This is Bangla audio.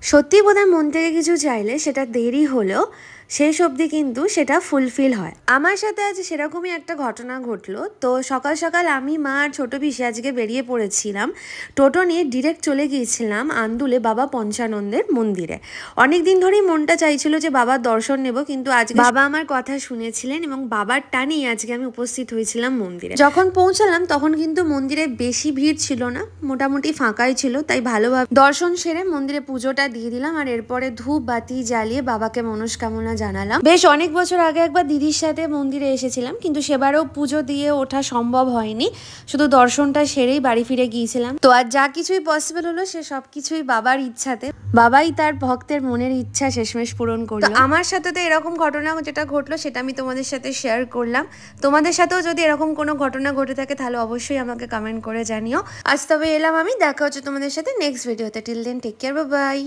সত্যি বোধহয় মন থেকে কিছু চাইলে সেটা দেরি হলেও শেষ অবধি কিন্তু সেটা ফুলফিল হয়। আমার সাথে আজ সেরকমই একটা ঘটনা ঘটলো। তো সকাল সকাল আমি, মা আর ছোট পিসি আজকে বেরিয়ে পড়েছিলাম। টোটো নিয়ে ডিরেক্ট চলে গিয়েছিলাম আন্দুলে বাবা পঞ্চানন্দের মন্দিরে। অনেক দিন ধরেই মনটা চাইছিল যে বাবার দর্শন নেব, কিন্তু আজকে বাবা আমার কথা শুনেছিলেন এবং বাবার টানেই আজকে আমি উপস্থিত হয়েছিলাম মন্দিরে। যখন পৌঁছালাম তখন কিন্তু মন্দিরে বেশি ভিড় ছিল না, মোটামুটি ফাঁকাই ছিল। তাই ভালোভাবে দর্শন সেরে মন্দিরে পুজোটা দিয়ে দিলাম আর এরপরে ধূপ বাতি জ্বালিয়ে বাবাকে মনস্কামনা জানালাম। বেশ অনেক বছর আগে একবার দিদির সাথে মন্দিরে এসেছিলাম, কিন্তু সেবারও পুজো দিয়ে ওঠা সম্ভব হয়নি, শুধু দর্শনটা সেরেই বাড়ি ফিরে গিয়েছিলাম। তো আর যা কিছুই পসিবল হলো সে সবকিছুই বাবার ইচ্ছাতে, বাবাই তার ভক্তের মনের ইচ্ছা শেষমেশ পূরণ করলো। আমার সাথে তো এরকম ঘটনা যেটা ঘটলো সেটা আমি তোমাদের সাথে শেয়ার করলাম। তোমাদের সাথেও যদি এরকম কোনো ঘটনা ঘটে থাকে তাহলে অবশ্যই আমাকে কমেন্ট করে জানিও। আজ তবে এলাম আমি, দেখা হচ্ছে তোমাদের সাথে নেক্সট ভিডিওতে। Till then take care, bye by.